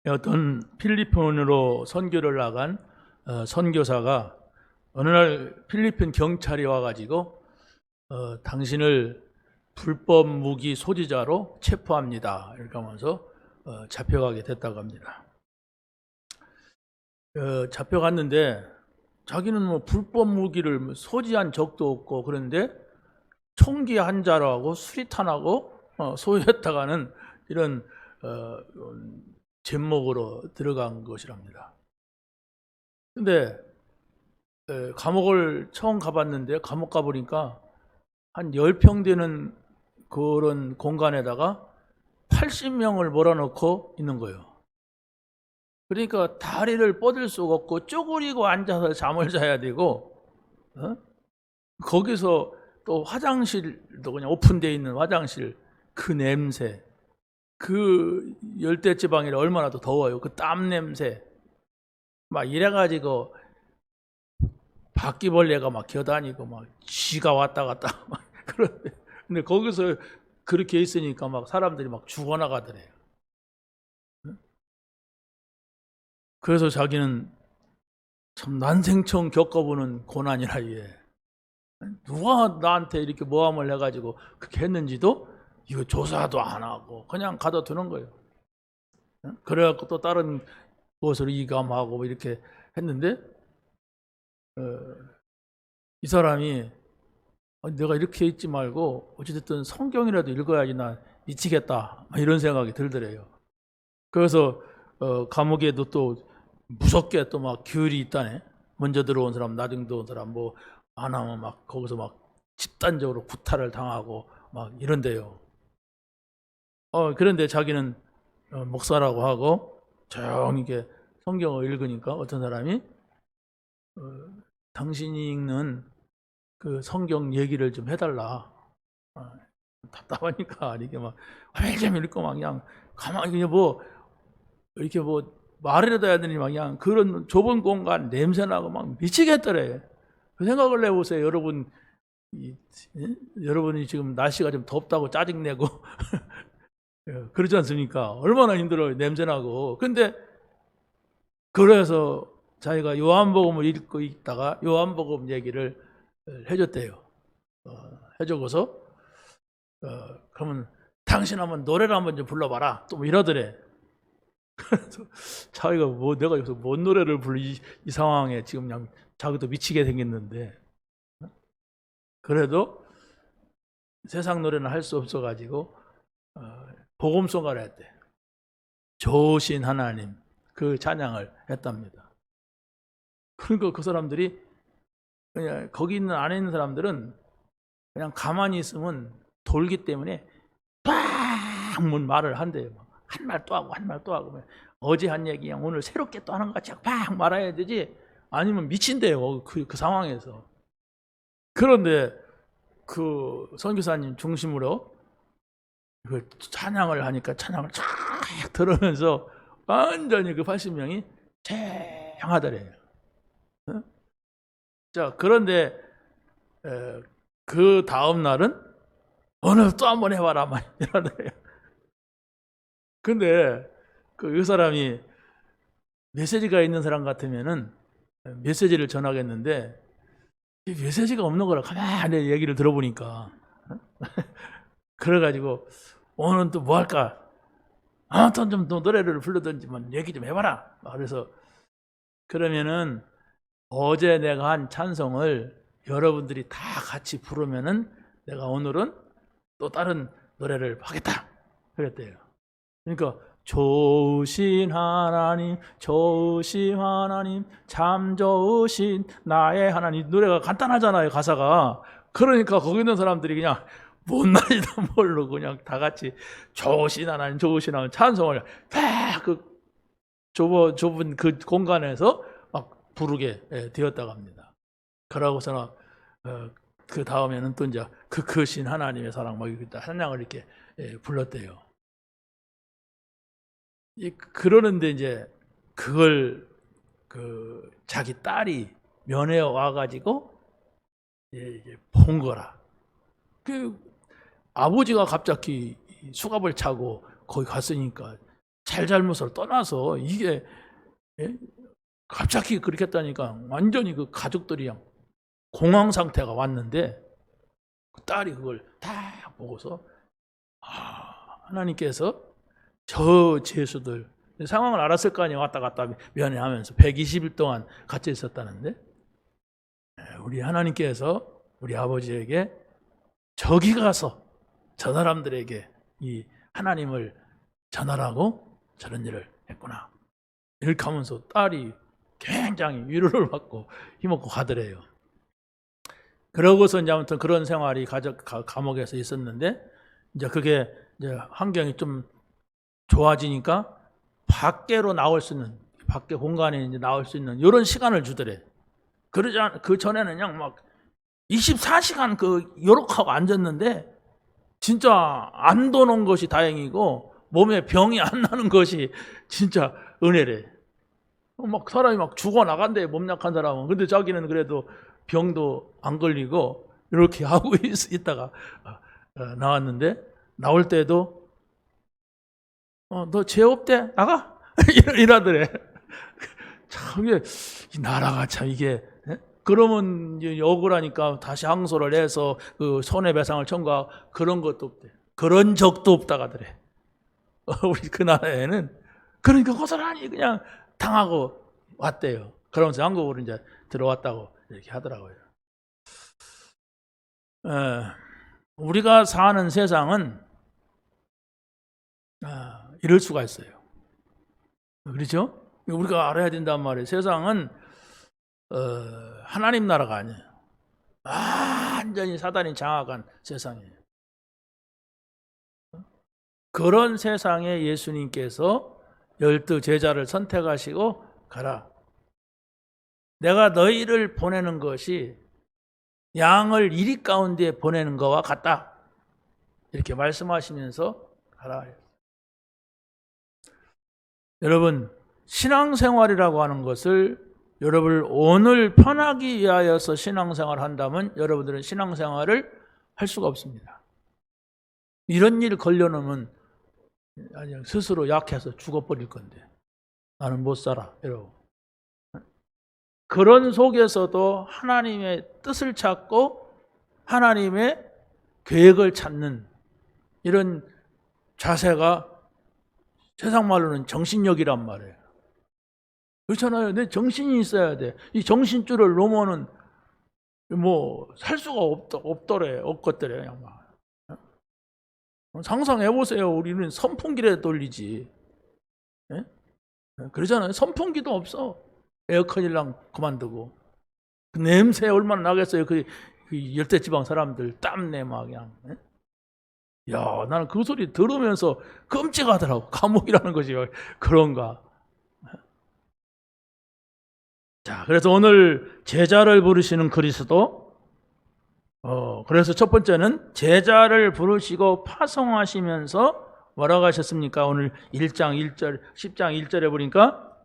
어떤 필리핀으로 선교를 나간 선교사가 어느 날 필리핀 경찰이 와가지고 당신을 불법 무기 소지자로 체포합니다. 이렇게 하면서 잡혀가게 됐다고 합니다. 잡혀갔는데 자기는 뭐 불법 무기를 소지한 적도 없고 그런데 총기 한 자루하고 수리탄하고 소유했다가는 이런 제목으로 들어간 것이랍니다. 근데 감옥을 처음 가봤는데 감옥 가보니까 한 10평 되는 그런 공간에다가 80명을 몰아넣고 있는 거예요. 그러니까 다리를 뻗을 수가 없고 쪼그리고 앉아서 잠을 자야 되고 거기서 또 화장실도 그냥 오픈되어 있는 화장실 그 냄새, 그 열대지방이라 얼마나 더 더워요. 그 땀 냄새 막 이래가지고 바퀴벌레가 막 기어다니고 막 쥐가 왔다 갔다 막 그런데 근데 거기서 그렇게 있으니까 막 사람들이 막 죽어나가더래요. 그래서 자기는 참 난생처음 겪어보는 고난이라 이게 누가 나한테 이렇게 모함을 해가지고 그렇게 했는지도 이거 조사도 안 하고 그냥 가둬두는 거예요. 그래갖고 또 다른 곳으로 이감하고 이렇게 했는데 이 사람이 내가 이렇게 있지 말고 어찌됐든 성경이라도 읽어야지 나 미치겠다 이런 생각이 들더래요. 그래서 감옥에도 또 무섭게 또 막 규율이 있다네. 먼저 들어온 사람, 나중에 들어온 사람 뭐 안 하면 막 거기서 막 집단적으로 구타를 당하고 막 이런데요. 그런데 자기는 목사라고 하고 조용히 이렇게 성경을 읽으니까 어떤 사람이 당신이 읽는 그 성경 얘기를 좀 해달라. 답답하니까 이렇게 막 좀 읽고 막 그냥 가만히 그냥 뭐 이렇게 뭐 말이라도 해야 되니 막 그냥 그런 좁은 공간 냄새나고 막 미치겠더래. 그 생각을 해보세요. 여러분이 지금 날씨가 좀 덥다고 짜증내고 그러지 않습니까? 얼마나 힘들어요. 냄새나고. 근데 그래서 자기가 요한복음을 읽고 있다가 요한복음 얘기를 해줬대요. 해주고서 그러면 당신 한번 노래를 한번 좀 불러봐라. 또 뭐 이러더래. 그래서 자기가 뭐 내가 여기서 뭔 노래를 부르 이 상황에 지금 그냥 자기도 미치게 생겼는데 그래도 세상 노래는 할 수 없어가지고 복음송가를 했대. 좋으신 하나님 그 찬양을 했답니다. 그러니까 그 사람들이 그냥 거기 있는 안에 있는 사람들은 그냥 가만히 있으면 돌기 때문에 막 말을 한대요. 한 말 또 하고 한 말 또 하고 어제 한 얘기 그냥 오늘 새롭게 또 하는 것 같이 막 말아야 되지 아니면 미친대요. 그 상황에서. 그런데 그 선교사님 중심으로 그 찬양을 하니까 찬양을 쫙 들으면서 완전히 그 80명이 쟁하더래요. 자, 그런데 그 다음 날은 오늘 또 한번 해봐라 막 이러더래요. 근데 그 사람이 메시지가 있는 사람 같으면은 메시지를 전하겠는데 메시지가 없는 거라 가만히 얘기를 들어보니까 그래가지고 오늘 또 뭐 할까? 아무튼 좀 노래를 불러든지만 얘기 좀 해봐라. 그래서 그러면은 어제 내가 한 찬송을 여러분들이 다 같이 부르면은 내가 오늘은 또 다른 노래를 하겠다. 그랬대요. 그러니까 좋으신 하나님, 좋으신 하나님, 참 좋으신 나의 하나님. 노래가 간단하잖아요, 가사가. 그러니까 거기 있는 사람들이 그냥 뭔 말이든 모르고 그냥 다 같이 좋으신 하나님, 좋으신 하나님 찬송을 다 그 좁은 그 공간에서 막 부르게 되었다고 합니다. 그러고서는 그 다음에는 또 이제 그 크신 하나님의 사랑 막 이렇게 찬양을 이렇게 불렀대요. 그러는데 이제 그걸 그 자기 딸이 면회 와가지고 본 거라. 그 아버지가 갑자기 수갑을 차고 거기 갔으니까 잘잘못을 떠나서 이게 갑자기 그렇게 했다니까 완전히 그 가족들이 공황 상태가 왔는데 그 딸이 그걸 다 보고서 하나님께서 저 죄수들 상황을 알았을 거 아니에요. 왔다 갔다 면회하면서 120일 동안 같이 있었다는데 우리 하나님께서 우리 아버지에게 저기 가서 저 사람들에게 이 하나님을 전하라고 저런 일을 했구나 이렇게 하면서 딸이 굉장히 위로를 받고 힘없고 가더래요. 그러고서 이제 아무튼 그런 생활이 감옥에서 있었는데 이제 그게 이제 환경이 좀 좋아지니까 밖으로 나올 수 있는 밖에 공간에 이제 나올 수 있는 이런 시간을 주더래. 그러지 그 전에는 그냥 막 24시간 요렇게 하고 앉았는데 진짜 안 도는 것이 다행이고 몸에 병이 안 나는 것이 진짜 은혜래. 막 사람이 막 죽어 나간대 몸 약한 사람은. 근데 자기는 그래도 병도 안 걸리고 이렇게 하고 있다가 나왔는데 나올 때도 너 죄 없대 나가 이러더래. 참 이게 이 나라가 참 이게 그러면 이제 억울하니까 다시 항소를 해서 그 손해배상을 청구하고 그런 것도 없대. 그런 적도 없다 가더래. 우리 그 나라에는 그러니까 고스란히 그냥 당하고 왔대요. 그러면서 한국으로 이제 들어왔다고 이렇게 하더라고요. 우리가 사는 세상은 이럴 수가 있어요. 그렇죠? 우리가 알아야 된단 말이에요. 세상은 하나님 나라가 아니에요. 완전히 사단이 장악한 세상이에요. 그런 세상에 예수님께서 12 제자를 선택하시고 가라. 내가 너희를 보내는 것이 양을 이리 가운데 보내는 것과 같다. 이렇게 말씀하시면서 가라. 여러분, 신앙생활이라고 하는 것을 여러분을 오늘 편하기 위하여서 신앙생활을 한다면 여러분들은 신앙생활을 할 수가 없습니다. 이런 일 걸려놓으면 스스로 약해서 죽어버릴 건데 나는 못 살아 이러고. 그런 속에서도 하나님의 뜻을 찾고 하나님의 계획을 찾는 이런 자세가 세상 말로는 정신력이란 말이에요. 그렇잖아요. 내 정신이 있어야 돼. 이 정신줄을 놓으면은 뭐 살 수가 없더래 그냥 막. 상상해 보세요. 우리는 선풍기를 돌리지. 예? 그러잖아요. 선풍기도 없어. 에어컨이랑 그만두고. 그 냄새 얼마나 나겠어요. 그 열대지방 사람들 땀내 막 그냥. 예? 야, 나는 그 소리 들으면서 끔찍하더라고. 감옥이라는 것이 그런가. 자, 그래서 오늘 제자를 부르시는 그리스도. 그래서 첫 번째는 제자를 부르시고 파송하시면서 뭐라고 하셨습니까? 오늘 1장 1절, 10장 1절에 보니까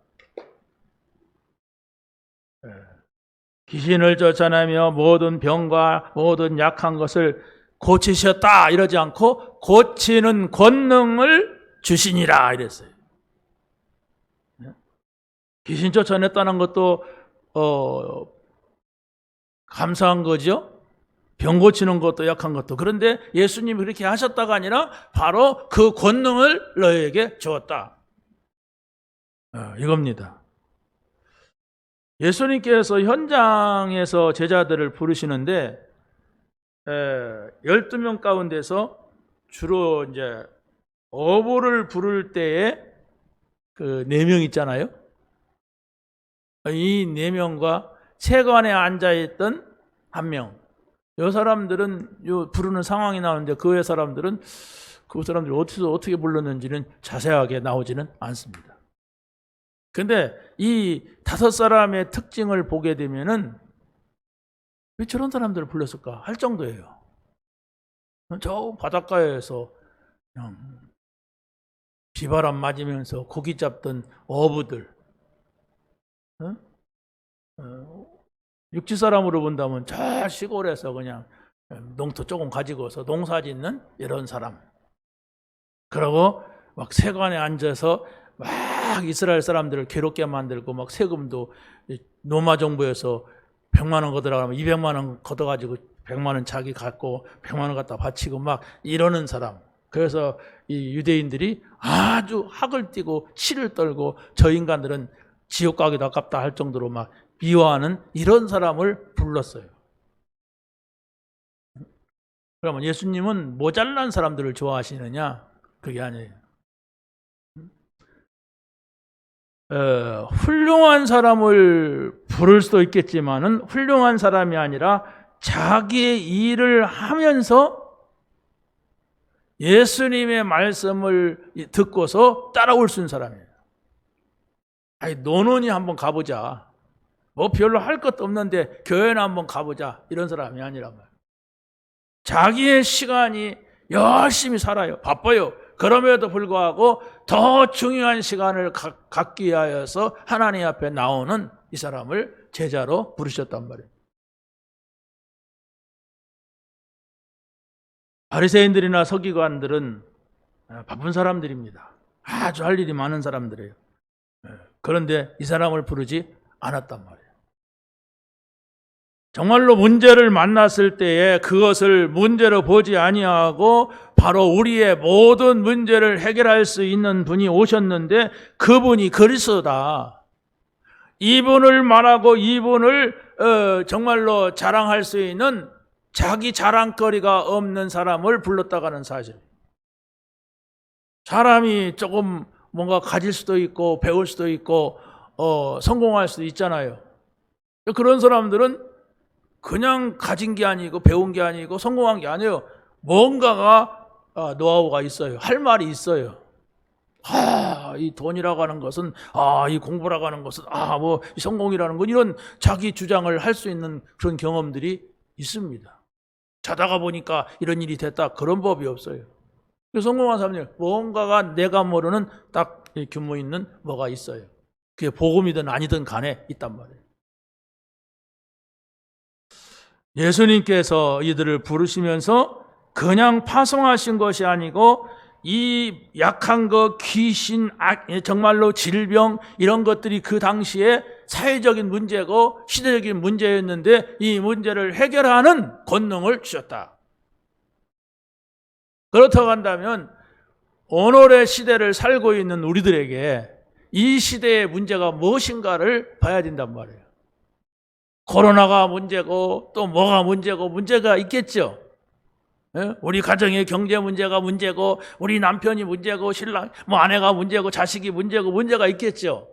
귀신을 쫓아내며 모든 병과 모든 약한 것을 고치셨다 이러지 않고 고치는 권능을 주시니라 이랬어요. 귀신 쫓아냈다는 것도 감사한 거죠. 병 고치는 것도 약한 것도. 그런데 예수님이 그렇게 하셨다가 아니라 바로 그 권능을 너희에게 주었다. 이겁니다. 예수님께서 현장에서 제자들을 부르시는데 12명 가운데서 주로 이제 어부를 부를 때에 그 4명 있잖아요. 이 4명과 세관에 앉아있던 1명. 이 사람들은 부르는 상황이 나오는데 그 사람들이 어떻게 불렀는지는 자세하게 나오지는 않습니다. 근데 이 5사람의 특징을 보게 되면은 왜 저런 사람들을 불렀을까 할 정도예요. 저 바닷가에서 그냥 비바람 맞으면서 고기 잡던 어부들, 육지 사람으로 본다면 저 시골에서 그냥 농토 조금 가지고서 농사 짓는 이런 사람. 그리고 막 세관에 앉아서 막 이스라엘 사람들을 괴롭게 만들고 막 세금도 로마 정부에서 100만 원 걷어라면 200만 원 걷어가지고 100만 원 자기 갖고 100만 원 갖다 바치고 막 이러는 사람. 그래서 이 유대인들이 아주 학을 띠고 치를 떨고 저 인간들은 지옥 가기도 아깝다 할 정도로 막 미워하는 이런 사람을 불렀어요. 그러면 예수님은 모자란 사람들을 좋아하시느냐? 그게 아니에요. 훌륭한 사람을 부를 수도 있겠지만은 훌륭한 사람이 아니라 자기의 일을 하면서 예수님의 말씀을 듣고서 따라올 수 있는 사람이에요. 아니, 노는이 한번 가보자. 뭐 별로 할 것도 없는데 교회나 한번 가보자. 이런 사람이 아니란 말이에요. 자기의 시간이 열심히 살아요. 바빠요. 그럼에도 불구하고 더 중요한 시간을 갖기 위하여서 하나님 앞에 나오는 이 사람을 제자로 부르셨단 말이에요. 바리새인들이나 서기관들은 바쁜 사람들입니다. 아주 할 일이 많은 사람들이에요. 그런데 이 사람을 부르지 않았단 말이에요. 정말로 문제를 만났을 때에 그것을 문제로 보지 아니하고 바로 우리의 모든 문제를 해결할 수 있는 분이 오셨는데 그분이 그리스도다. 이분을 말하고 이분을 정말로 자랑할 수 있는 자기 자랑거리가 없는 사람을 불렀다가는 사실. 사람이 조금 뭔가 가질 수도 있고 배울 수도 있고 성공할 수도 있잖아요. 그런 사람들은 그냥 가진 게 아니고 배운 게 아니고 성공한 게 아니에요. 뭔가가 노하우가 있어요. 할 말이 있어요. 이 돈이라고 하는 것은, 이 공부라고 하는 것은, 뭐 성공이라는 건 이런 자기 주장을 할 수 있는 그런 경험들이 있습니다. 자다가 보니까 이런 일이 됐다. 그런 법이 없어요. 성공한 사람들 뭔가가 내가 모르는 딱 규모 있는 뭐가 있어요. 그게 복음이든 아니든 간에 있단 말이에요. 예수님께서 이들을 부르시면서 그냥 파송하신 것이 아니고 이 약한 것, 귀신, 정말로 질병 이런 것들이 그 당시에 사회적인 문제고 시대적인 문제였는데 이 문제를 해결하는 권능을 주셨다. 그렇다고 한다면 오늘의 시대를 살고 있는 우리들에게 이 시대의 문제가 무엇인가를 봐야 된단 말이에요. 코로나가 문제고 또 뭐가 문제고 문제가 있겠죠. 우리 가정의 경제 문제가 문제고 우리 남편이 문제고 신랑 아내가 문제고 자식이 문제고 문제가 있겠죠.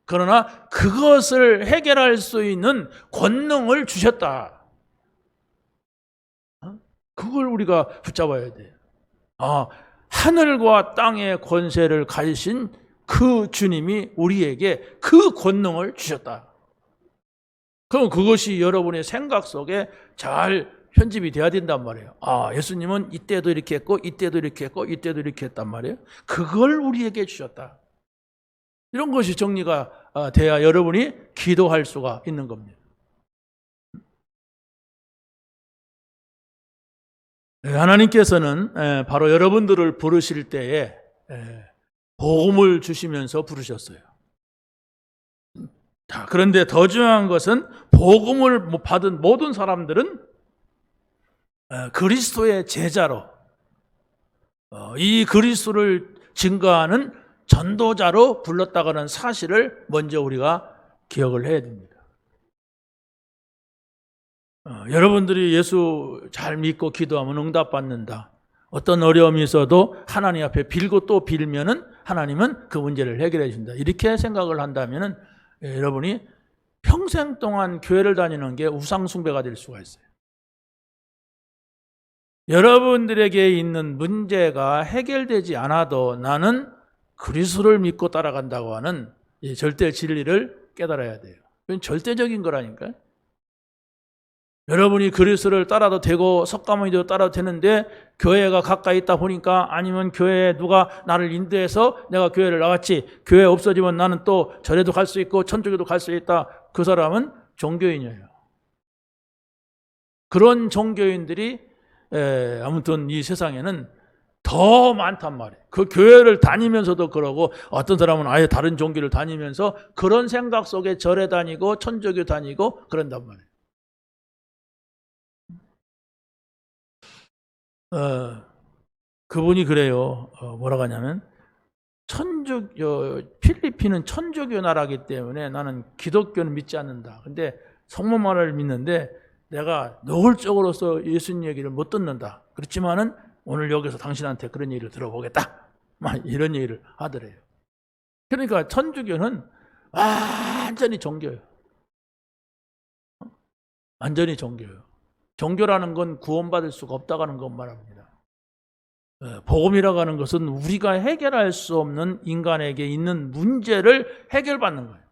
그러나 그것을 해결할 수 있는 권능을 주셨다. 그걸 우리가 붙잡아야 돼요. 하늘과 땅의 권세를 가지신 그 주님이 우리에게 그 권능을 주셨다. 그럼 그것이 여러분의 생각 속에 잘 편집이 돼야 된단 말이에요. 예수님은 이때도 이렇게 했고 이때도 이렇게 했고 이때도 이렇게 했단 말이에요. 그걸 우리에게 주셨다. 이런 것이 정리가 돼야 여러분이 기도할 수가 있는 겁니다. 하나님께서는 바로 여러분들을 부르실 때에 복음을 주시면서 부르셨어요. 그런데 더 중요한 것은 복음을 받은 모든 사람들은 그리스도의 제자로 이 그리스도를 증거하는 전도자로 불렀다가는 사실을 먼저 우리가 기억을 해야 됩니다. 여러분들이 예수 잘 믿고 기도하면 응답받는다. 어떤 어려움이 있어도 하나님 앞에 빌고 또 빌면은 하나님은 그 문제를 해결해 준다. 이렇게 생각을 한다면은 여러분이 평생 동안 교회를 다니는 게 우상 숭배가 될 수가 있어요. 여러분들에게 있는 문제가 해결되지 않아도 나는 그리스도를 믿고 따라간다고 하는 이 절대 진리를 깨달아야 돼요. 그건 절대적인 거라니까요. 여러분이 그리스도를 따라도 되고 석가모니도 따라도 되는데 교회가 가까이 있다 보니까 아니면 교회에 누가 나를 인도해서 내가 교회를 나갔지 교회 없어지면 나는 또 절에도 갈 수 있고 천주교도 갈 수 있다. 그 사람은 종교인이에요. 그런 종교인들이 아무튼 이 세상에는 더 많단 말이에요. 그 교회를 다니면서도 그러고 어떤 사람은 아예 다른 종교를 다니면서 그런 생각 속에 절에 다니고 천주교 다니고 그런단 말이에요. 그분이 그래요. 뭐라고 하냐면 필리핀은 천주교 나라이기 때문에 나는 기독교는 믿지 않는다. 근데 성모마를 믿는데 내가 노골적으로서 예수님 얘기를 못 듣는다. 그렇지만은 오늘 여기서 당신한테 그런 얘기를 들어보겠다. 이런 얘기를 하더래요. 그러니까 천주교는 완전히 종교예요. 완전히 종교예요. 종교라는 건 구원받을 수가 없다고 하는 것 말합니다. 복음이라고 하는 것은 우리가 해결할 수 없는 인간에게 있는 문제를 해결받는 거예요.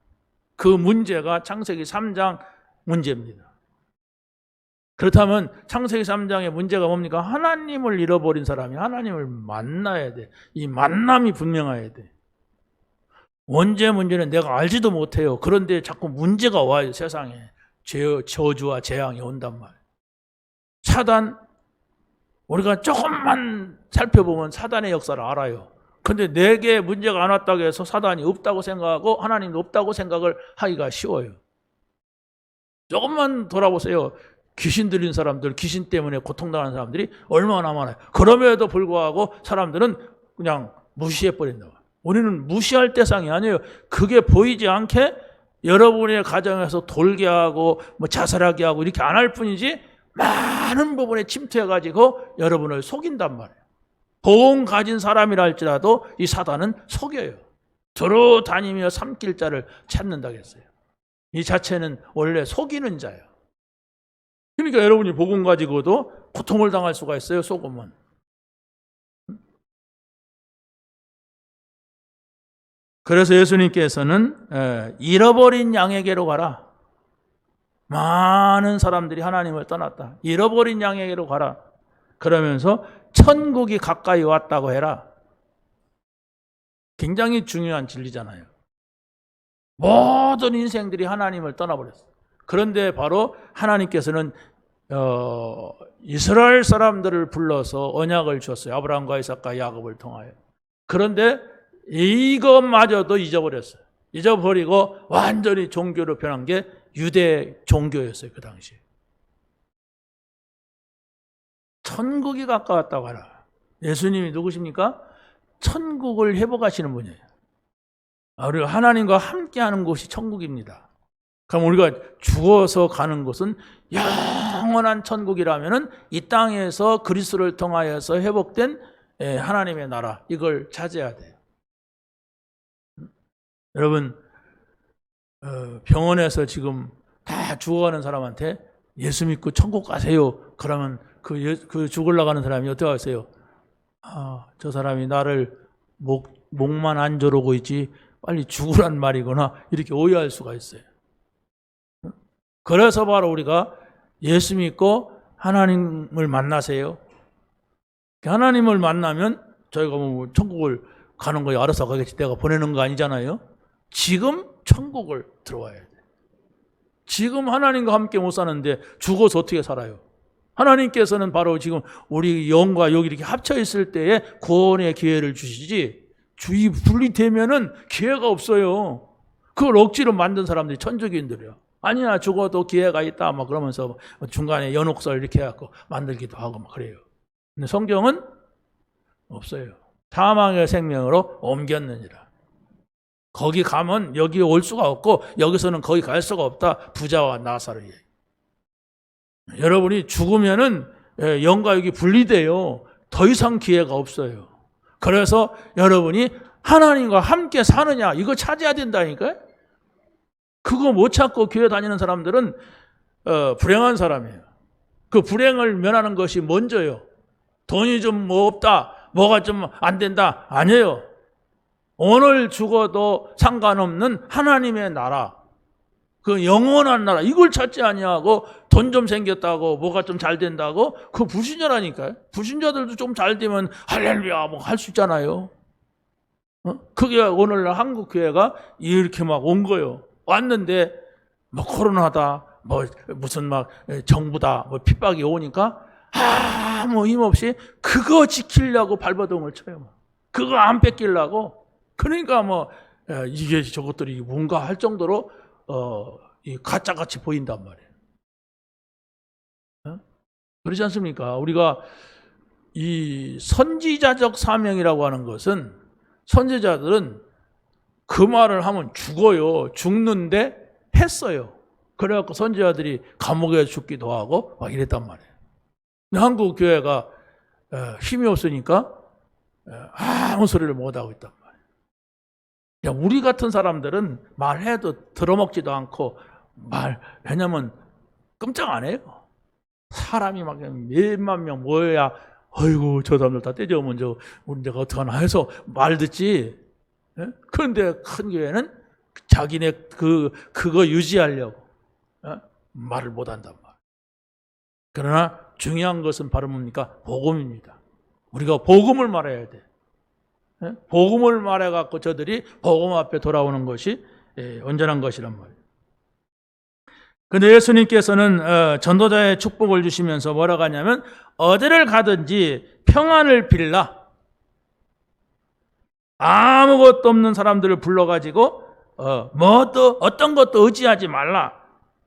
그 문제가 창세기 3장 문제입니다. 그렇다면 창세기 3장의 문제가 뭡니까? 하나님을 잃어버린 사람이 하나님을 만나야 돼. 이 만남이 분명해야 돼. 원죄 문제는 내가 알지도 못해요. 그런데 자꾸 문제가 와요. 세상에. 저주와 재앙이 온단 말이에요. 사단, 우리가 조금만 살펴보면 사단의 역사를 알아요. 근데 내게 문제가 안 왔다고 해서 사단이 없다고 생각하고 하나님도 없다고 생각을 하기가 쉬워요. 조금만 돌아보세요. 귀신 들린 사람들, 귀신 때문에 고통당하는 사람들이 얼마나 많아요. 그럼에도 불구하고 사람들은 그냥 무시해버린다. 우리는 무시할 대상이 아니에요. 그게 보이지 않게 여러분의 가정에서 돌게 하고 뭐 자살하게 하고 이렇게 안 할 뿐이지 많은 부분에 침투해가지고 여러분을 속인단 말이에요. 보험 가진 사람이라 할지라도 이 사단은 속여요. 두루 다니며 삼킬 자를 찾는다고 했어요. 이 자체는 원래 속이는 자예요. 그러니까 여러분이 복음 가지고도 고통을 당할 수가 있어요. 속으면. 그래서 예수님께서는 잃어버린 양에게로 가라. 많은 사람들이 하나님을 떠났다. 잃어버린 양에게로 가라. 그러면서 천국이 가까이 왔다고 해라. 굉장히 중요한 진리잖아요. 모든 인생들이 하나님을 떠나버렸어요. 그런데 바로 하나님께서는 이스라엘 사람들을 불러서 언약을 줬어요. 아브라함과 이삭과 야곱을 통하여. 그런데 이것마저도 잊어버렸어요. 잊어버리고 완전히 종교로 변한 게 유대 종교였어요. 그 당시에. 천국이 가까웠다고 하라. 예수님이 누구십니까? 천국을 회복하시는 분이에요. 우리가 하나님과 함께하는 곳이 천국입니다. 그럼 우리가 죽어서 가는 곳은 영원한 천국이라면은 이 땅에서 그리스도를 통하여서 회복된 하나님의 나라, 이걸 찾아야 돼요. 여러분, 병원에서 지금 다 죽어가는 사람한테 예수 믿고 천국 가세요. 그러면 그 죽으려고 하는 사람이 어떻게 하세요? 저 사람이 나를 목만 안 조르고 있지 빨리 죽으란 말이구나, 이렇게 오해할 수가 있어요. 그래서 바로 우리가 예수 믿고 하나님을 만나세요. 하나님을 만나면 저희가 뭐 천국을 가는 거에 알아서 가겠지, 내가 보내는 거 아니잖아요. 지금 천국을 들어와야 돼. 지금 하나님과 함께 못 사는데 죽어서 어떻게 살아요? 하나님께서는 바로 지금 우리 영과 여기 이렇게 합쳐 있을 때에 구원의 기회를 주시지, 주의 분리되면은 기회가 없어요. 그걸 억지로 만든 사람들이 천주교인들이에요. 아니야, 죽어도 기회가 있다 막 그러면서 중간에 연옥설 이렇게 해갖고 만들기도 하고 막 그래요. 근데 성경은 없어요. 사망의 생명으로 옮겼느니라. 거기 가면 여기 올 수가 없고 여기서는 거기 갈 수가 없다. 부자와 나사로에. 여러분이 죽으면은 영과 육이 분리돼요. 더 이상 기회가 없어요. 그래서 여러분이 하나님과 함께 사느냐, 이거 찾아야 된다니까요. 그거 못 찾고 교회 다니는 사람들은 불행한 사람이에요. 그 불행을 면하는 것이 먼저요. 돈이 좀 뭐 없다, 뭐가 좀 안 된다, 아니에요. 오늘 죽어도 상관없는 하나님의 나라, 그 영원한 나라, 이걸 찾지 아니하고 돈 좀 생겼다고 뭐가 좀 잘 된다고, 그 불신자라니까요. 불신자들도 좀 잘 되면 할렐루야 뭐 할 수 있잖아요. 그게 오늘날 한국 교회가 이렇게 막 온 거예요. 왔는데 뭐 코로나다, 뭐 무슨 막 정부다, 뭐 핍박이 오니까 아무 힘 없이 그거 지키려고 발버둥을 쳐요. 그거 안 뺏기려고. 그러니까 이게 저것들이 뭔가 할 정도로 이 가짜같이 보인단 말이에요. 그렇지 않습니까? 우리가 이 선지자적 사명이라고 하는 것은 선지자들은 그 말을 하면 죽어요. 죽는데 했어요. 그래갖고 선지자들이 감옥에 죽기도 하고 막 이랬단 말이에요. 근데 한국 교회가 힘이 없으니까 아무 소리를 못하고 있단 말이에요. 우리 같은 사람들은 말해도 들어먹지도 않고 왜냐면 끔짝 안 해요. 사람이 막 몇만 명 모여야 아이고 저 사람들 다 떼져오면 우리 내가 어떡하나 해서 말 듣지. 그런데 큰 교회는 자기네 그거 유지하려고 말을 못한단 말이에요. 그러나 중요한 것은 바로 뭡니까? 복음입니다. 우리가 복음을 말해야 돼. 복음을 말해갖고 저들이 복음 앞에 돌아오는 것이 온전한 것이란 말이에요. 근데 예수님께서는 전도자의 축복을 주시면서 뭐라고 하냐면 어디를 가든지 평안을 빌라. 아무것도 없는 사람들을 불러가지고 어떤 것도 의지하지 말라.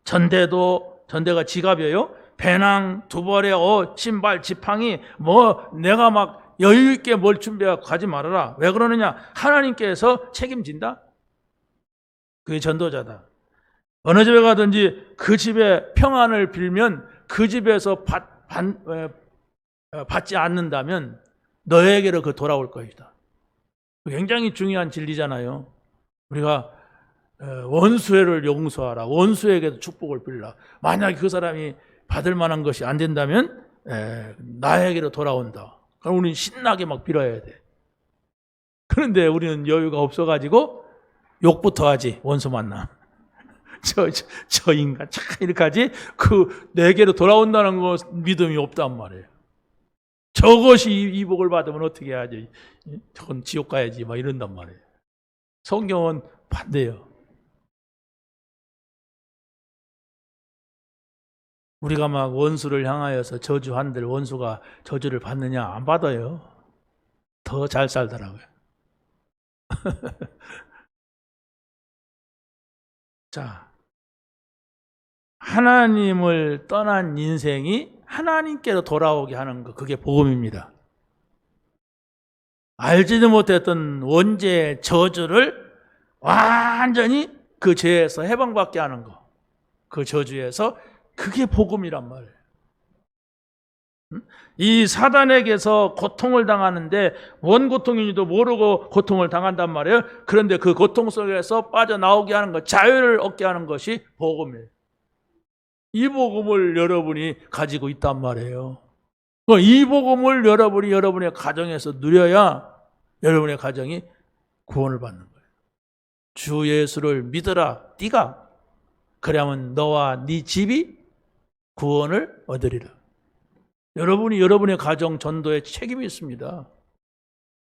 전대가 지갑이에요. 배낭, 두벌의 옷, 신발, 지팡이 내가 막 여유 있게 뭘 준비하고 가지 말아라. 왜 그러느냐? 하나님께서 책임진다. 그게 전도자다. 어느 집에 가든지 그 집에 평안을 빌면 그 집에서 받지 않는다면 너에게로 돌아올 것이다. 굉장히 중요한 진리잖아요. 우리가 원수를 용서하라. 원수에게도 축복을 빌라. 만약에 그 사람이 받을 만한 것이 안 된다면 나에게로 돌아온다. 그럼 우리는 신나게 막 빌어야 돼. 그런데 우리는 여유가 없어가지고 욕부터 하지. 원수 만나. 저 인간 참 이렇게 하지. 내게로 돌아온다는 거 믿음이 없단 말이에요. 저것이 이 복을 받으면 어떻게 해야지? 저건 지옥 가야지 막 이런단 말이에요. 성경은 반대예요. 우리가 막 원수를 향하여서 저주한들 원수가 저주를 받느냐? 안 받아요. 더 잘 살더라고요. 자, 하나님을 떠난 인생이 하나님께로 돌아오게 하는 것, 그게 복음입니다. 알지도 못했던 원죄의 저주를 완전히 그 죄에서 해방받게 하는 것, 그 저주에서, 그게 복음이란 말이에요. 이 사단에게서 고통을 당하는데 뭔 고통인지도 모르고 고통을 당한단 말이에요. 그런데 그 고통 속에서 빠져나오게 하는 것, 자유를 얻게 하는 것이 복음이에요. 이 복음을 여러분이 가지고 있단 말이에요. 이 복음을 여러분이 여러분의 가정에서 누려야 여러분의 가정이 구원을 받는 거예요. 주 예수를 믿어라. 네가 그러면 너와 네 집이 구원을 얻으리라. 여러분이 여러분의 가정 전도에 책임이 있습니다.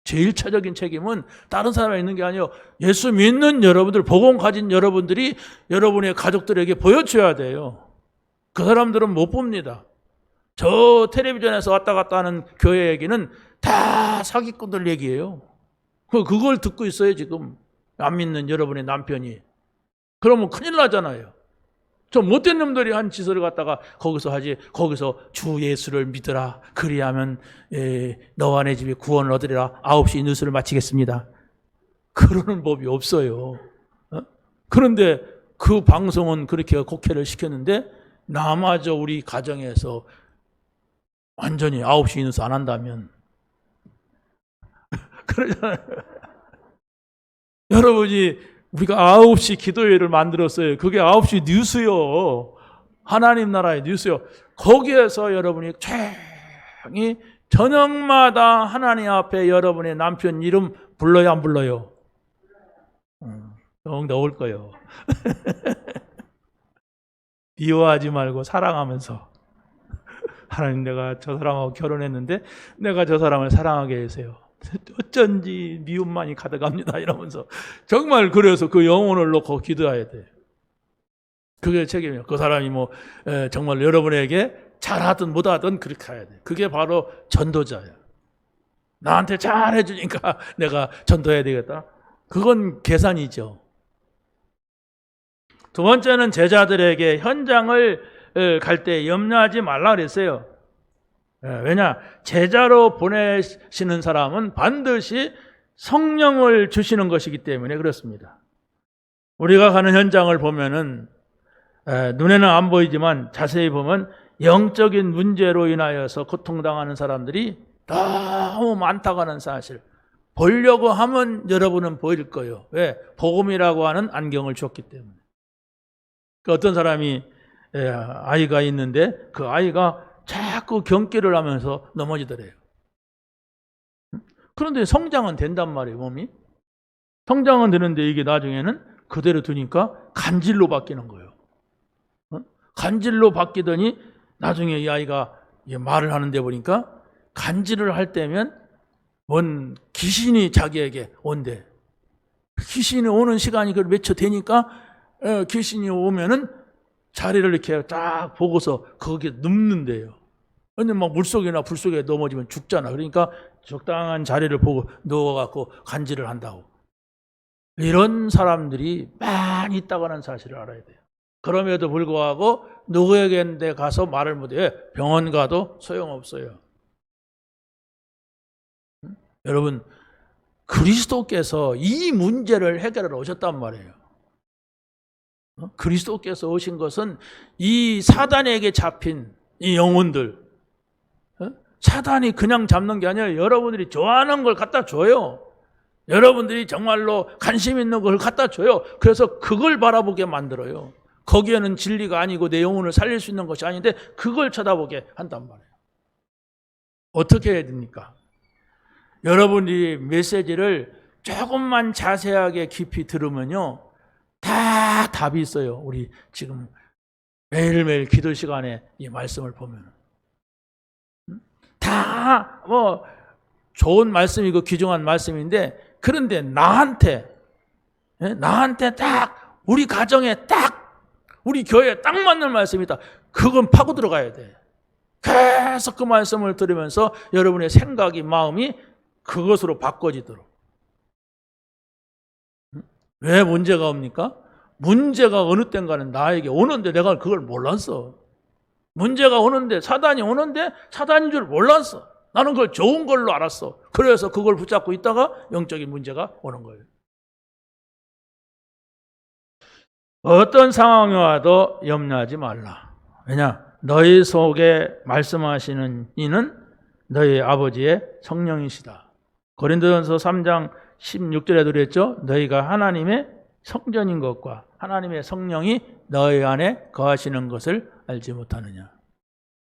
제일 차적인 책임은 다른 사람이 있는 게 아니에요. 예수 믿는 여러분들, 복음 가진 여러분들이 여러분의 가족들에게 보여줘야 돼요. 그 사람들은 못 봅니다. 저 텔레비전에서 왔다 갔다 하는 교회 얘기는 다 사기꾼들 얘기예요. 그걸 듣고 있어요, 지금. 안 믿는 여러분의 남편이. 그러면 큰일 나잖아요. 저 못된 놈들이 한 짓을 갖다가 거기서 주 예수를 믿으라. 그리하면 너와 내 집이 구원을 얻으리라. 9시 뉴스를 마치겠습니다. 그러는 법이 없어요. 그런데 그 방송은 그렇게 곡해를 시켰는데 나마저 우리 가정에서 완전히 9시 뉴스 안 한다면 그러잖아요. 여러분이 우리가 9시 기도회를 만들었어요. 그게 9시 뉴스요. 하나님 나라의 뉴스요. 거기에서 여러분이 조용히 저녁마다 하나님 앞에 여러분의 남편 이름 불러요, 안 불러요? 나올 거예요. 미워하지 말고 사랑하면서, 하나님, 내가 저 사람하고 결혼했는데 내가 저 사람을 사랑하게 해주세요. 어쩐지 미움만이 가득합니다. 이러면서 정말 그래서 그 영혼을 놓고 기도해야 돼. 그게 책임이에요. 그 사람이 정말 여러분에게 잘하든 못하든 그렇게 해야 돼. 그게 바로 전도자야. 나한테 잘해주니까 내가 전도해야 되겠다. 그건 계산이죠. 두 번째는 제자들에게 현장을 갈 때 염려하지 말라 그랬어요. 왜냐? 제자로 보내시는 사람은 반드시 성령을 주시는 것이기 때문에 그렇습니다. 우리가 가는 현장을 보면은 눈에는 안 보이지만 자세히 보면 영적인 문제로 인하여서 고통당하는 사람들이 너무 많다고 하는 사실. 보려고 하면 여러분은 보일 거예요. 왜? 복음이라고 하는 안경을 줬기 때문에. 어떤 사람이 아이가 있는데 그 아이가 자꾸 경기를 하면서 넘어지더래요. 그런데 성장은 된단 말이에요, 몸이. 성장은 되는데 이게 나중에는 그대로 두니까 간질로 바뀌는 거예요. 간질로 바뀌더니 나중에 이 아이가 말을 하는데 보니까 간질을 할 때면 뭔 귀신이 자기에게 온대. 귀신이 오는 시간이 몇 초 되니까 귀신이 오면은 자리를 이렇게 딱 보고서 거기에 눕는데요. 근데 막 물속이나 불속에 넘어지면 죽잖아. 그러니까 적당한 자리를 보고 누워갖고 간질을 한다고. 이런 사람들이 많이 있다고 하는 사실을 알아야 돼요. 그럼에도 불구하고 누구에게 가서 말을 못해. 병원 가도 소용없어요. 여러분, 그리스도께서 이 문제를 해결하러 오셨단 말이에요. 그리스도께서 오신 것은 이 사단에게 잡힌 이 영혼들, 사단이 그냥 잡는 게 아니라 여러분들이 좋아하는 걸 갖다 줘요. 여러분들이 정말로 관심 있는 걸 갖다 줘요. 그래서 그걸 바라보게 만들어요. 거기에는 진리가 아니고 내 영혼을 살릴 수 있는 것이 아닌데 그걸 쳐다보게 한단 말이에요. 어떻게 해야 됩니까? 여러분이 메시지를 조금만 자세하게 깊이 들으면요, 다 답이 있어요. 우리 지금 매일매일 기도 시간에 이 말씀을 보면 다 뭐 좋은 말씀이고 귀중한 말씀인데, 그런데 나한테 딱, 우리 가정에 딱, 우리 교회에 딱 맞는 말씀이다. 그건 파고 들어가야 돼. 계속 그 말씀을 들으면서 여러분의 생각이, 마음이 그것으로 바꿔지도록. 왜 문제가 옵니까? 문제가 어느 땐가는 나에게 오는데 내가 그걸 몰랐어. 문제가 오는데, 사단이 오는데 사단인 줄 몰랐어. 나는 그걸 좋은 걸로 알았어. 그래서 그걸 붙잡고 있다가 영적인 문제가 오는 거예요. 어떤 상황이 와도 염려하지 말라. 왜냐? 너희 속에 말씀하시는 이는 너희 아버지의 성령이시다. 고린도전서 3장 16절에도 그랬죠. 너희가 하나님의 성전인 것과 하나님의 성령이 너희 안에 거하시는 것을 알지 못하느냐.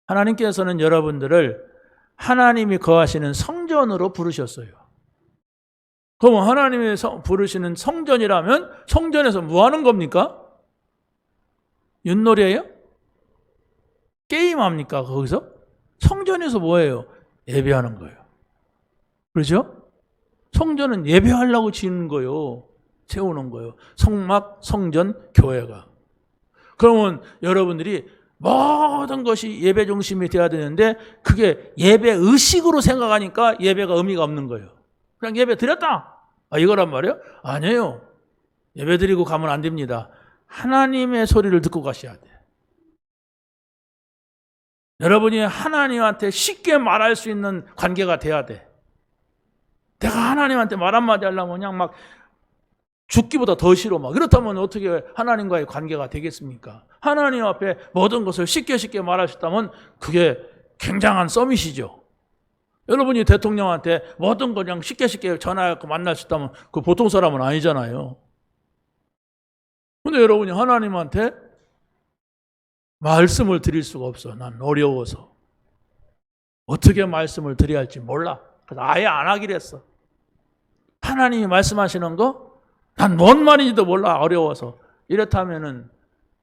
하나님께서는 여러분들을 하나님이 거하시는 성전으로 부르셨어요. 그럼 하나님이 부르시는 성전이라면 성전에서 뭐 하는 겁니까? 윷놀이예요? 게임합니까? 거기서? 성전에서 뭐예요? 예배하는 거예요. 그렇죠? 성전은 예배하려고 지는 거예요. 세우는 거예요. 성막, 성전, 교회가. 그러면 여러분들이 모든 것이 예배 중심이 되어야 되는데 그게 예배 의식으로 생각하니까 예배가 의미가 없는 거예요. 그냥 예배 드렸다, 이거란 말이에요? 아니에요. 예배 드리고 가면 안 됩니다. 하나님의 소리를 듣고 가셔야 돼. 여러분이 하나님한테 쉽게 말할 수 있는 관계가 돼야 돼. 내가 하나님한테 말 한마디 하려면 그냥 막 죽기보다 더 싫어. 그렇다면 어떻게 하나님과의 관계가 되겠습니까? 하나님 앞에 모든 것을 쉽게 말할 수 있다면 그게 굉장한 서밋이죠. 여러분이 대통령한테 모든 걸 그냥 쉽게 전화해서 만날 수 있다면 그 보통 사람은 아니잖아요. 근데 여러분이 하나님한테 말씀을 드릴 수가 없어. 난 어려워서. 어떻게 말씀을 드려야 할지 몰라. 그래서 아예 안 하기로 했어. 하나님이 말씀하시는 거 난 뭔 말인지도 몰라. 어려워서. 이렇다면은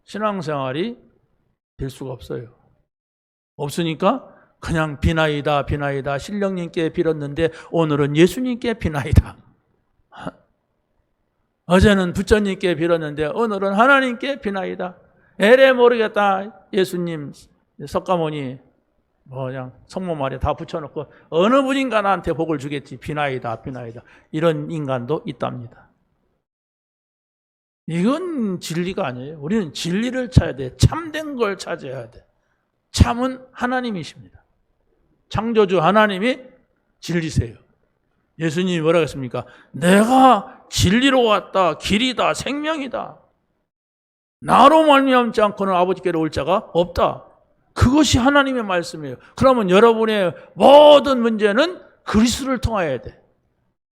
신앙생활이 될 수가 없어요. 없으니까 그냥 비나이다 신령님께 빌었는데 오늘은 예수님께 비나이다. 어제는 부처님께 빌었는데 오늘은 하나님께 비나이다. 에레 모르겠다. 예수님 석가모니 그냥 성모 말에 다 붙여놓고 어느 분인가 나한테 복을 주겠지. 비나이다, 비나이다. 이런 인간도 있답니다. 이건 진리가 아니에요. 우리는 진리를 찾아야 돼. 참된 걸 찾아야 돼. 참은 하나님이십니다. 창조주 하나님이 진리세요. 예수님이 뭐라고 했습니까? 내가 진리로 왔다. 길이다. 생명이다. 나로 말미암지 않고는 아버지께로 올 자가 없다. 그것이 하나님의 말씀이에요. 그러면 여러분의 모든 문제는 그리스도를 통하여야 돼.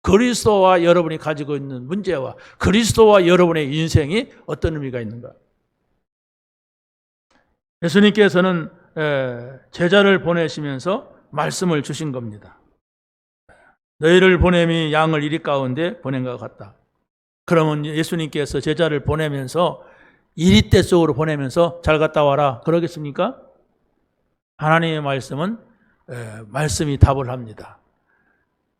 그리스도와 여러분이 가지고 있는 문제와 그리스도와 여러분의 인생이 어떤 의미가 있는가? 예수님께서는 제자를 보내시면서 말씀을 주신 겁니다. 너희를 보냄이 양을 이리 가운데 보낸 것 같다. 그러면 예수님께서 제자를 보내면서 이리대 속으로 보내면서 잘 갔다 와라 그러겠습니까? 하나님의 말씀은 말씀이 답을 합니다.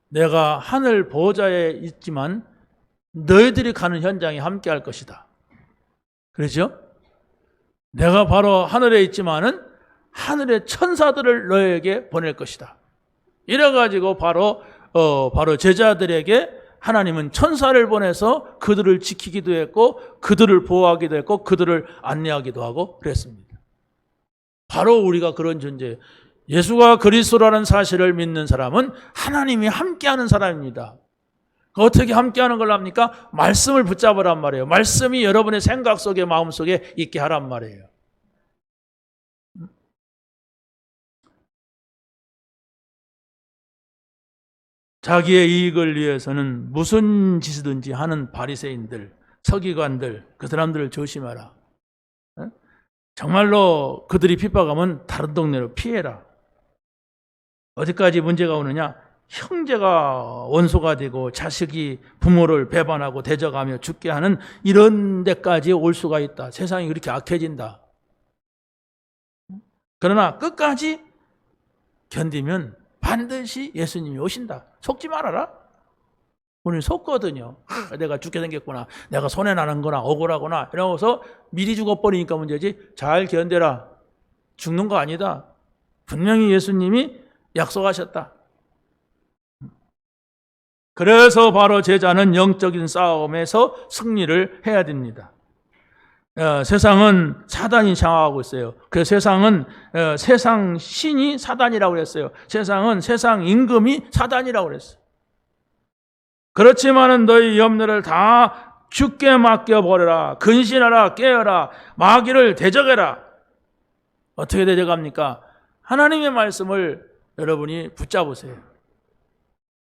내가 하늘 보좌에 있지만 너희들이 가는 현장에 함께 할 것이다. 그렇죠? 내가 바로 하늘에 있지만은 하늘의 천사들을 너에게 보낼 것이다. 이래가지고 바로 제자들에게 하나님은 천사를 보내서 그들을 지키기도 했고 그들을 보호하기도 했고 그들을 안내하기도 하고 그랬습니다. 바로 우리가 그런 존재예요. 예수가 그리스도라는 사실을 믿는 사람은 하나님이 함께하는 사람입니다. 어떻게 함께하는 걸 합니까? 말씀을 붙잡으란 말이에요. 말씀이 여러분의 생각 속에 마음 속에 있게 하란 말이에요. 자기의 이익을 위해서는 무슨 짓이든지 하는 바리새인들, 서기관들, 그 사람들을 조심하라. 정말로 그들이 핍박하면 다른 동네로 피해라. 어디까지 문제가 오느냐? 형제가 원수가 되고 자식이 부모를 배반하고 대적하며 죽게 하는 이런 데까지 올 수가 있다. 세상이 그렇게 악해진다. 그러나 끝까지 견디면 반드시 예수님이 오신다. 속지 말아라. 우리는 속거든요. 내가 죽게 생겼구나. 내가 손해나는 거나 억울하구나. 이러면서 미리 죽어버리니까 문제지. 잘 견뎌라. 죽는 거 아니다. 분명히 예수님이 약속하셨다. 그래서 바로 제자는 영적인 싸움에서 승리를 해야 됩니다. 세상은 사단이 장악하고 있어요. 그 세상은 세상 신이 사단이라고 그랬어요. 세상은 세상 임금이 사단이라고 그랬어요. 그렇지만은 너희 염려를 다 주께 맡겨버려라. 근신하라, 깨어라, 마귀를 대적해라. 어떻게 대적합니까? 하나님의 말씀을 여러분이 붙잡으세요.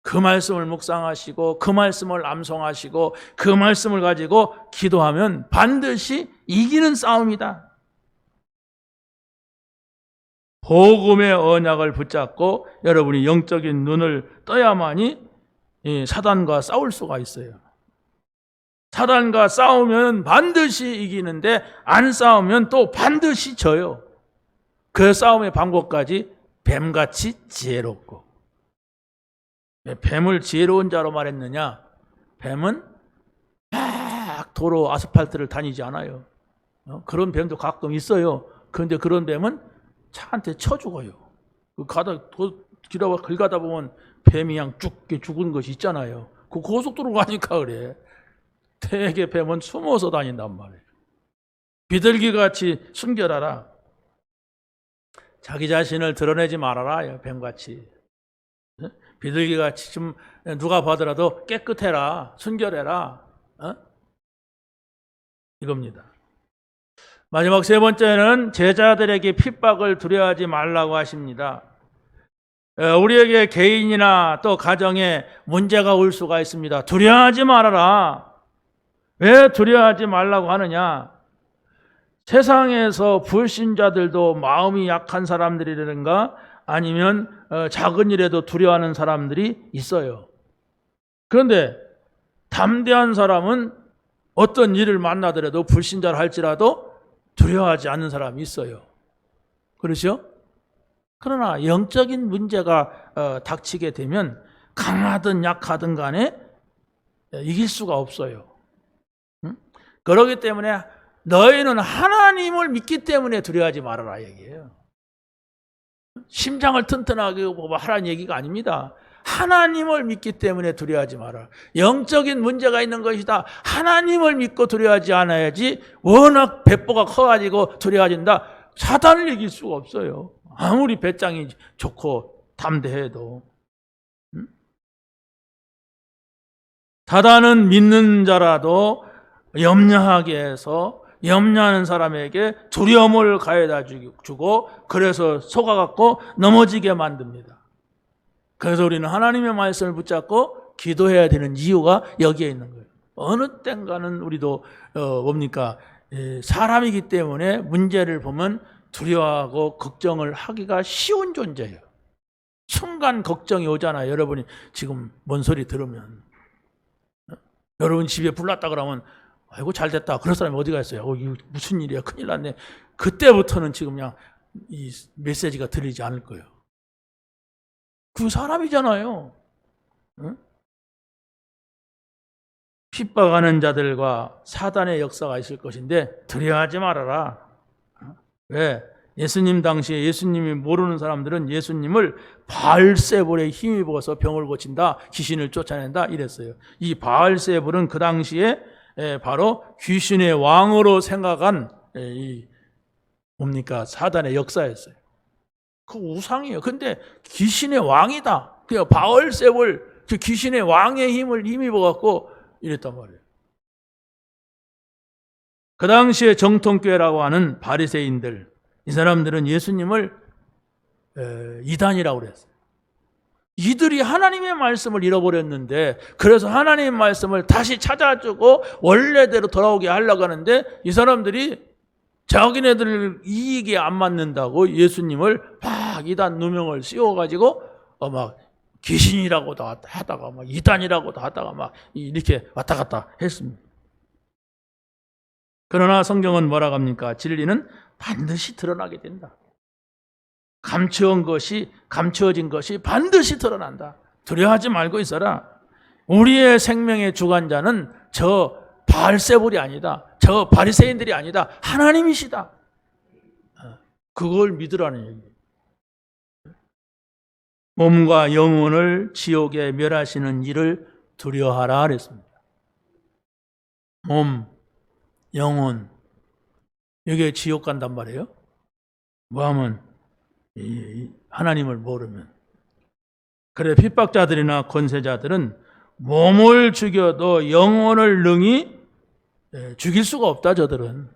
그 말씀을 묵상하시고 그 말씀을 암송하시고 그 말씀을 가지고 기도하면 반드시 이기는 싸움이다. 복음의 언약을 붙잡고 여러분이 영적인 눈을 떠야만이 사단과 싸울 수가 있어요. 사단과 싸우면 반드시 이기는데 안 싸우면 또 반드시 져요. 그 싸움의 방법까지 뱀같이 지혜롭고. 왜 뱀을 지혜로운 자로 말했느냐? 뱀은 막 도로 아스팔트를 다니지 않아요. 그런 뱀도 가끔 있어요. 그런데 그런 뱀은 차한테 쳐 죽어요. 길 가다 보면 뱀이 그냥 죽은 것이 있잖아요. 그 고속도로 가니까 그래. 대개 뱀은 숨어서 다닌단 말이에요. 비둘기같이 순결하라. 자기 자신을 드러내지 말아라. 뱀같이. 비둘기같이 좀 누가 봐더라도 깨끗해라. 순결해라. 이겁니다. 마지막 세 번째는 제자들에게 핍박을 두려워하지 말라고 하십니다. 우리에게 개인이나 또 가정에 문제가 올 수가 있습니다. 두려워하지 말아라. 왜 두려워하지 말라고 하느냐? 세상에서 불신자들도 마음이 약한 사람들이라든가 아니면 작은 일에도 두려워하는 사람들이 있어요. 그런데 담대한 사람은 어떤 일을 만나더라도 불신자를 할지라도 두려워하지 않는 사람이 있어요. 그렇죠? 그러나 영적인 문제가 닥치게 되면 강하든 약하든 간에 이길 수가 없어요. 그렇기 때문에 너희는 하나님을 믿기 때문에 두려워하지 말아라 얘기해요. 심장을 튼튼하게 하라는 얘기가 아닙니다. 하나님을 믿기 때문에 두려워하지 마라. 영적인 문제가 있는 것이다. 하나님을 믿고 두려워하지 않아야지. 워낙 배포가 커가지고 두려워진다. 사단을 이길 수가 없어요. 아무리 배짱이 좋고 담대해도. 사단은 믿는 자라도 염려하게 해서 염려하는 사람에게 두려움을 가해다 주고 그래서 속아갖고 넘어지게 만듭니다. 그래서 우리는 하나님의 말씀을 붙잡고 기도해야 되는 이유가 여기에 있는 거예요. 어느 땐가는 우리도 뭡니까? 사람이기 때문에 문제를 보면 두려워하고 걱정을 하기가 쉬운 존재예요. 순간 걱정이 오잖아요. 여러분이 지금 뭔 소리 들으면. 여러분 집에 불났다 그러면 아이고 잘 됐다. 그럴 사람이 어디가 있어요? 이거 무슨 일이야? 큰일 났네. 그때부터는 지금 그냥 이 메시지가 들리지 않을 거예요. 그 사람이잖아요. 응? 핍박하는 자들과 사단의 역사가 있을 것인데 두려워하지 말아라. 왜? 예수님 당시에 예수님이 모르는 사람들은 예수님을 바알세불에 힘입어서 병을 고친다, 귀신을 쫓아낸다 이랬어요. 이 바알세불은 그 당시에 바로 귀신의 왕으로 생각한 이 뭡니까? 사단의 역사였어요. 그 우상이에요. 근데 귀신의 왕이다. 그 바알세불, 그 귀신의 왕의 힘을 힘입어 갖고 이랬단 말이에요. 그 당시에 정통교회라고 하는 바리새인들, 이 사람들은 예수님을 이단이라고 그랬어요. 이들이 하나님의 말씀을 잃어버렸는데 그래서 하나님의 말씀을 다시 찾아주고 원래대로 돌아오게 하려고 하는데 이 사람들이 자기네들 이익에 안 맞는다고 예수님을 막 이단 누명을 씌워가지고 막 귀신이라고도 하다가 막 이단이라고도 하다가 막 이렇게 왔다 갔다 했습니다. 그러나 성경은 뭐라고 합니까? 진리는 반드시 드러나게 된다. 감추어진 것이 반드시 드러난다. 두려워하지 말고 있어라. 우리의 생명의 주관자는 저 바알세불이 아니다. 저 바리새인들이 아니다. 하나님이시다. 그걸 믿으라는 얘기예요. 몸과 영혼을 지옥에 멸하시는 일을 두려워하라 그랬습니다. 몸, 영혼, 여기에 지옥 간단 말이에요. 뭐하면 하나님을 모르면. 그래 핍박자들이나 권세자들은 몸을 죽여도 영혼을 능히 죽일 수가 없다 저들은.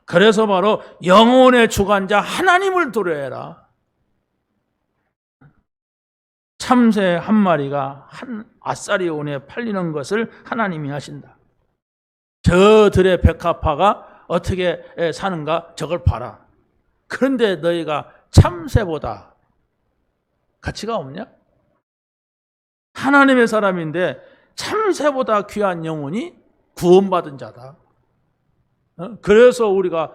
그래서 바로 영혼의 주관자 하나님을 두려워해라. 참새 한 마리가 한 아사리온에 팔리는 것을 하나님이 하신다. 저들의 백합화가 어떻게 사는가 저걸 봐라. 그런데 너희가 참새보다 가치가 없냐? 하나님의 사람인데 참새보다 귀한 영혼이 구원받은 자다. 그래서 우리가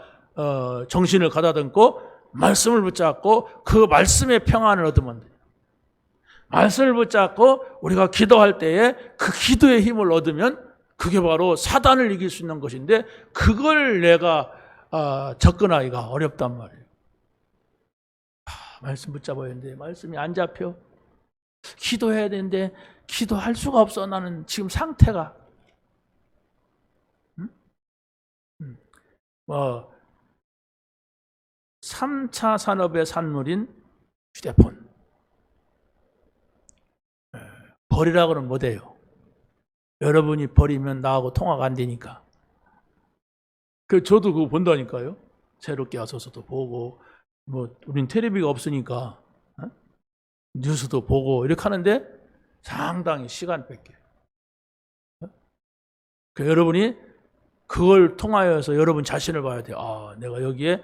정신을 가다듬고 말씀을 붙잡고 그 말씀의 평안을 얻으면 돼요. 말씀을 붙잡고 우리가 기도할 때에 그 기도의 힘을 얻으면 그게 바로 사단을 이길 수 있는 것인데 그걸 내가 접근하기가 어렵단 말이에요. 말씀 붙잡아야 되는데 말씀이 안 잡혀. 기도해야 되는데 기도할 수가 없어. 나는 지금 상태가. 3차 산업의 산물인 휴대폰. 버리라 그러면 못해요. 여러분이 버리면 나하고 통화가 안 되니까. 저도 그거 본다니까요. 새롭게 와서도 보고, 우린 텔레비가 없으니까 뉴스도 보고 이렇게 하는데 상당히 시간 뺏겨요. 여러분이 그걸 통하여서 여러분 자신을 봐야 돼요. 내가 여기에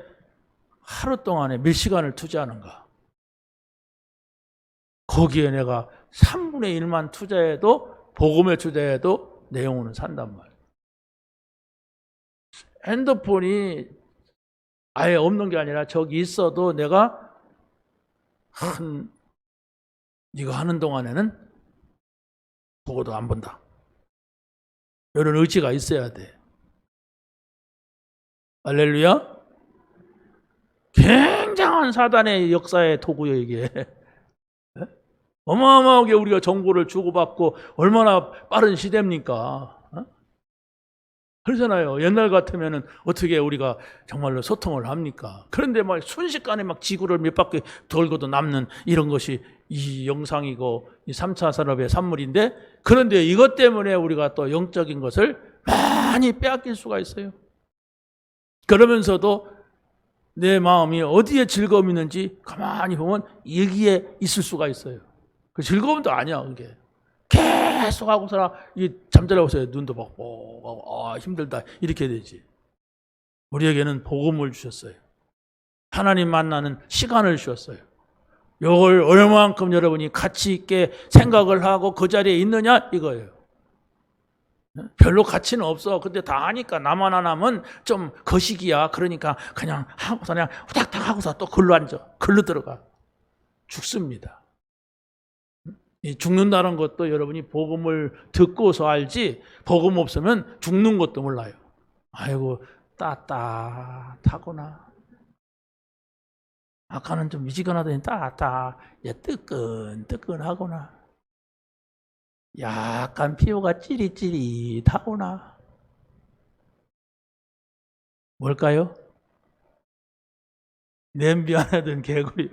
하루 동안에 몇 시간을 투자하는가. 거기에 내가 3분의 1만 투자해도 복음에 투자해도 내 영혼은 산단 말이에요. 핸드폰이 아예 없는 게 아니라 저기 있어도 내가 이거 하는 동안에는 보고도 안 본다. 이런 의지가 있어야 돼. 할렐루야. 굉장히 굉장한 사단의 역사의 도구예요, 이게. 어마어마하게 우리가 정보를 주고받고 얼마나 빠른 시대입니까? 그러잖아요. 옛날 같으면은 어떻게 우리가 정말로 소통을 합니까? 그런데 막 순식간에 막 지구를 몇 바퀴 돌고도 남는 이런 것이 이 영상이고 이 3차 산업의 산물인데, 그런데 이것 때문에 우리가 또 영적인 것을 많이 빼앗길 수가 있어요. 그러면서도 내 마음이 어디에 즐거움이 있는지 가만히 보면 여기에 있을 수가 있어요. 그 즐거움도 아니야, 그게. 계속 하고서나 잠자려고 해서 눈도 먹고 힘들다 이렇게 되지. 우리에게는 복음을 주셨어요. 하나님 만나는 시간을 주셨어요. 이걸 얼마만큼 여러분이 가치 있게 생각을 하고 그 자리에 있느냐 이거예요. 별로 가치는 없어. 근데 다 하니까 나만 안 하면 좀 거시기야. 그러니까 그냥 하고서 그냥 후닥닥 하고서 또 글로 앉아. 글로 들어가. 죽습니다. 이 죽는다는 것도 여러분이 복음을 듣고서 알지, 복음 없으면 죽는 것도 몰라요. 아이고 따뜻하구나. 아까는 좀 미지근하더니 뜨끈뜨끈하구나. 약간 피부가 찌릿찌릿하구나. 뭘까요? 냄비 안에 든 개구리요.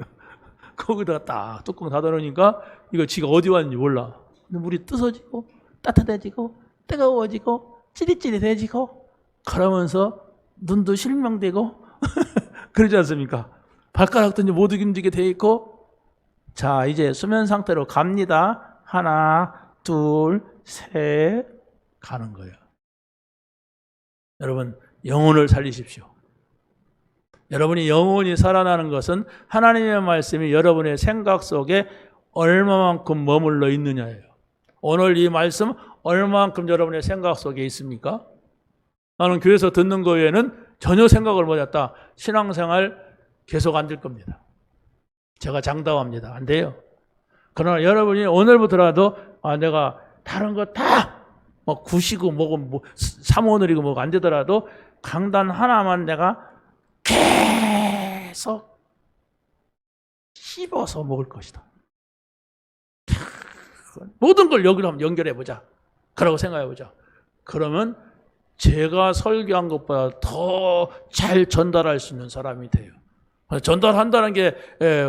거기다가 딱 뚜껑 닫아놓으니까 이거 지가 어디 왔는지 몰라. 근데 물이 뜨서지고 따뜻해지고 뜨거워지고 찌릿찌릿해지고 그러면서 눈도 실명되고 그러지 않습니까? 발가락도 이제 못 움직이게 돼 있고. 자, 이제 수면 상태로 갑니다. 하나, 둘, 셋 가는 거예요. 여러분 영혼을 살리십시오. 여러분이 영원히 살아나는 것은 하나님의 말씀이 여러분의 생각 속에 얼마만큼 머물러 있느냐예요. 오늘 이 말씀 얼마만큼 여러분의 생각 속에 있습니까? 나는 교회에서 듣는 거 외에는 전혀 생각을 못했다. 신앙생활 계속 안 될 겁니다. 제가 장담합니다. 안 돼요. 그러나 여러분이 오늘부터라도 내가 다른 거 다 뭐 구시고 뭐고 삼오늘이고 뭐가 안 되더라도 강단 하나만 내가 계속 씹어서 먹을 것이다. 모든 걸 여기로 한번 연결해보자. 그러고 생각해보자. 그러면 제가 설교한 것보다 더 잘 전달할 수 있는 사람이 돼요. 전달한다는 게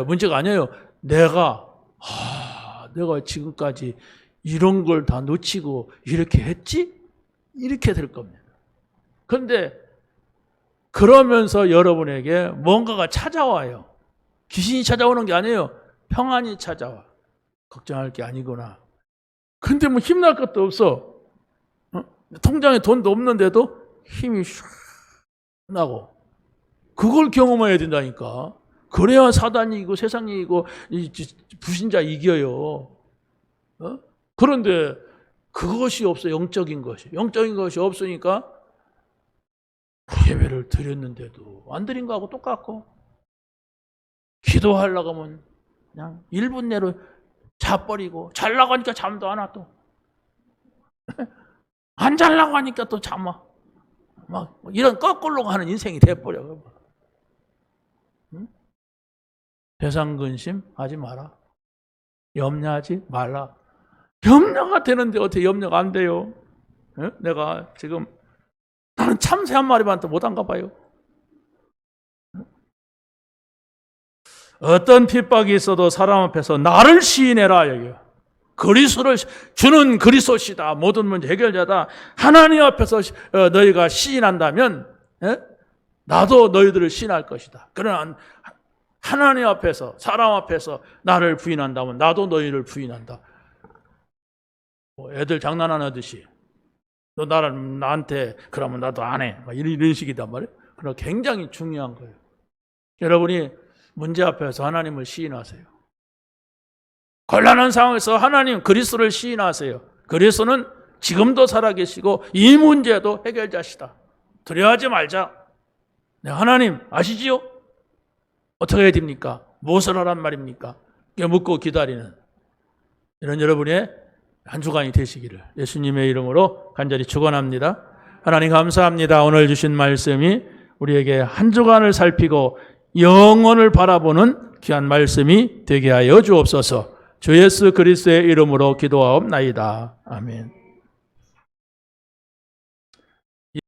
문제가 아니에요. 내가 지금까지 이런 걸 다 놓치고 이렇게 했지? 이렇게 될 겁니다. 그런데 그러면서 여러분에게 뭔가가 찾아와요. 귀신이 찾아오는 게 아니에요. 평안이 찾아와. 걱정할 게 아니구나. 근데 뭐 힘날 것도 없어. 통장에 돈도 없는데도 힘이 슉 나고. 그걸 경험해야 된다니까. 그래야 사단이 이기고 세상이 이기고 불신자 이겨요. 그런데 그것이 없어. 영적인 것이. 영적인 것이 없으니까 예배를 드렸는데도 안 드린 거하고 똑같고, 기도하려고 하면 그냥 1분 내로 자버리고, 자려고 하니까 잠도 안 와. 또 안 자려고 하니까 또 잠아. 막 이런 거꾸로 가는 인생이 돼버려. 응? 세상 근심 하지 마라. 염려하지 말라. 염려가 되는데 어떻게 염려가 안 돼요? 응? 내가 지금 나는 참새 한 마리만 더 못한가 봐요. 어떤 핍박이 있어도 사람 앞에서 나를 시인해라. 여기요. 그리스도를 주는 그리스도시다. 모든 문제 해결자다. 하나님 앞에서 너희가 시인한다면 나도 너희들을 시인할 것이다. 그러나 하나님 앞에서, 사람 앞에서 나를 부인한다면 나도 너희를 부인한다. 애들 장난하듯이 너 나한테 그러면 나도 안 해. 이런 식이단 말이에요. 그러나 굉장히 중요한 거예요. 여러분이 문제 앞에서 하나님을 시인하세요. 곤란한 상황에서 하나님 그리스도를 시인하세요. 그리스도는 지금도 살아계시고 이 문제도 해결자시다. 두려워하지 말자. 네, 하나님 아시지요? 어떻게 해야 됩니까? 무엇을 하란 말입니까? 묻고 기다리는 이런 여러분의 한 주간이 되시기를 예수님의 이름으로 간절히 축원합니다. 하나님 감사합니다. 오늘 주신 말씀이 우리에게 한 주간을 살피고 영혼을 바라보는 귀한 말씀이 되게 하여 주옵소서. 주 예수 그리스도의 이름으로 기도하옵나이다. 아멘.